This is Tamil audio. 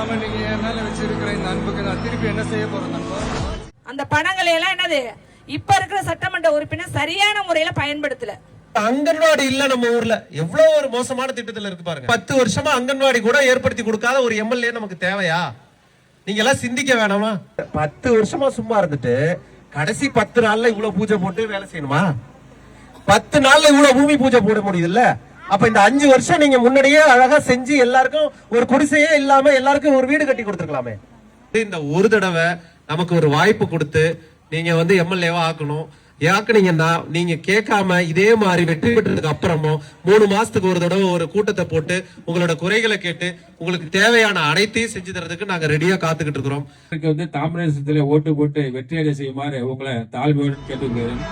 இல்லாம நீங்க என் மேல வச்சிருக்கிற இந்த அன்புக்கு நான் திருப்பி என்ன செய்ய போறேன் நண்பா? அந்த பணங்களை எல்லாம் என்னது இப்ப இருக்கிற சட்டமன்ற உறுப்பினர் சரியான முறையில பயன்படுத்தல. அங்கன்வாடி இல்ல நம்ம ஊர்ல எவ்வளவு ஒரு மோசமான திட்டத்துல இருக்கு பாருங்க. 10 வருஷமா அங்கன்வாடி கூட ஏற்படுத்தி கொடுக்காத ஒரு எம்எல்ஏ நமக்கு தேவையா? நீங்க எல்லாம் சிந்திக்க வேணாமா? 10 வருஷமா சும்மா இருந்துட்டு கடைசி 10 நாள்ல இவ்வளவு பூஜை போட்டு வேலை செய்யணுமா? 10 நாள்ல இவ்வளவு பூமி பூஜை போட முடியுது இல்ல? அப்ப இந்த 5 வருஷம் நீங்க முன்னாடியே அழகா செஞ்சு எல்லாருக்கும் ஒரு குடிசையே இல்லாம எல்லாருக்கும் ஒரு வீடு கட்டி கொடுத்துருக்கலாமே. இந்த ஒரு தடவை நமக்கு ஒரு வாய்ப்பு கொடுத்து நீங்க எம்எல்ஏவா ஆக்கணும். யாக்குனீங்கன்னா நீங்க கேட்காம இதே மாதிரி வெற்றி பெற்றதுக்கு அப்புறமும் 3 மாசத்துக்கு ஒரு தடவை ஒரு கூட்டத்தை போட்டு உங்களோட குறைகளை கேட்டு உங்களுக்கு தேவையான அனைத்தையும் செஞ்சு தரதுக்கு நாங்க ரெடியா காத்துக்கிட்டு இருக்கிறோம். தாமிரத்துல ஓட்டு போட்டு வெற்றியடை செய்யுமாறு உங்களை தாழ்மையோடு கேட்டுக்கிறேன்.